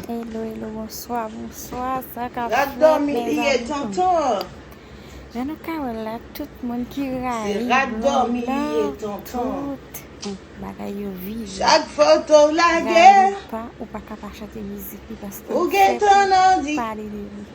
Hello, hello, bonsoir, bonsoir. Ça qu'a Là-dedans, fait, mes Millie et amis. tonton. Je ne sais là, tout le monde qui arrive. là-dedans, Millie et Tout. tonton. Bagay yo vive. Chaque photo la Gagne guerre. ou pas capable chanter musique parce que Ou fait ton ordi. parler de lui.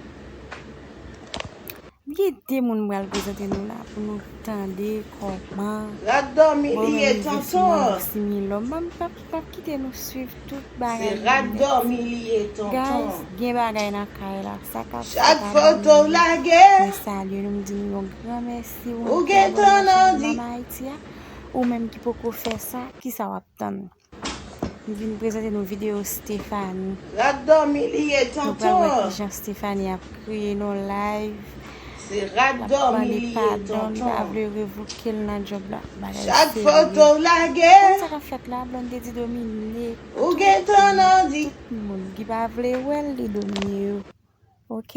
Gete moun mwen prezente nou la pou nou tande koman Là-dedans, bon Millie men et investissement tonton. 6 000 l'homme. Pap kite nou suiv tout bagay. là-dedans, Millie et Guys, tonton. gen bagay nan kay la. Sa ka Chaque photo la guerre. men salye nou mdi nou yon gran mersi Ou ton ordi. Mama Haiti ya. Ou menm ki poko fè sa, ki sa wap tan. Nou vin prezente nou video Stéphanie. Là-dedans, Millie et Nou pral wè tonton. ki Jean Stéphanie ap kriye nou live. là-dedans, Millie et Pardon, li pa tonton. vle revoke l nan job la. Chaque photo la guerre. Sa ka fèt la, blon de di domine. Ou ton ordi. Tout moun ki pa vle wel li domine yo. Ok?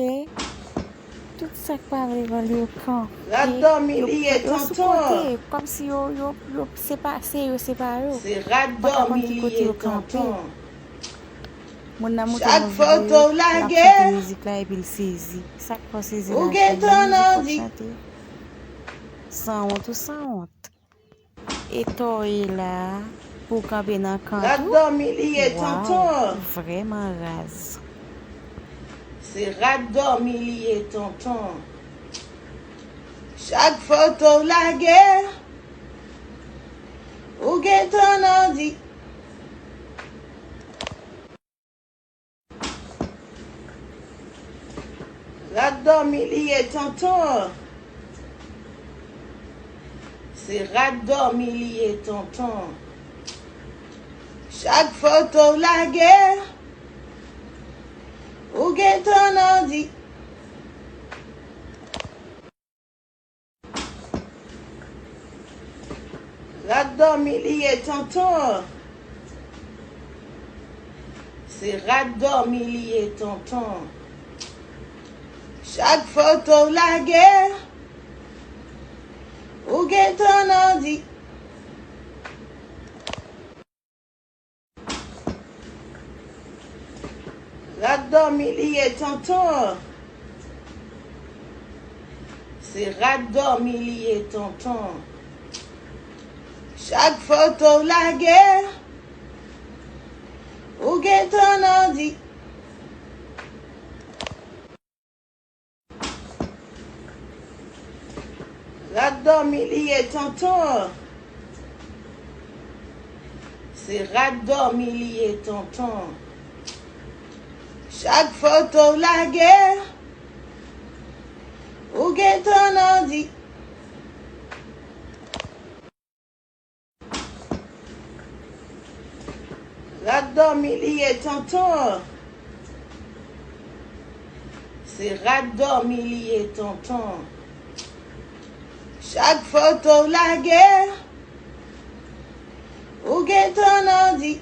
Tout sa ki pa vle wel yo kan. Là-dedans, Millie et tonton. Kom si yo separe yo. là-dedans, Millie et tonton. Moun nan moute Chaque nou photo video, la la guerre. chante musique la epi l sezi. Sak pa sezi Ou la ton ordi. chante. Sans honte ou sans honte. Et toi là, pour camper dans le camp. là-dedans, Millie et tonton. Vraiment rase. là-dedans, Millie et tonton. Chaque photo la guerre. Ou ton ordi. là-dedans, Millie et tonton. là-dedans, Millie et tonton. Chaque photo la guerre. Ou ton ordi. là-dedans, Millie et tonton. là-dedans, Millie et tonton. Chaque photo la guerre. Ou ton ordi. là-dedans, Millie et tonton. là-dedans, Millie et tonton. Chaque photo la guerre. Ou ton ordi. là-dedans, Millie et tonton. là-dedans, Millie et tonton. Chaque photo la guerre. Ou ton ordi. là-dedans, Millie et tonton. là-dedans, Millie et tonton. Chaque photo la guerre. Ou ton ordi.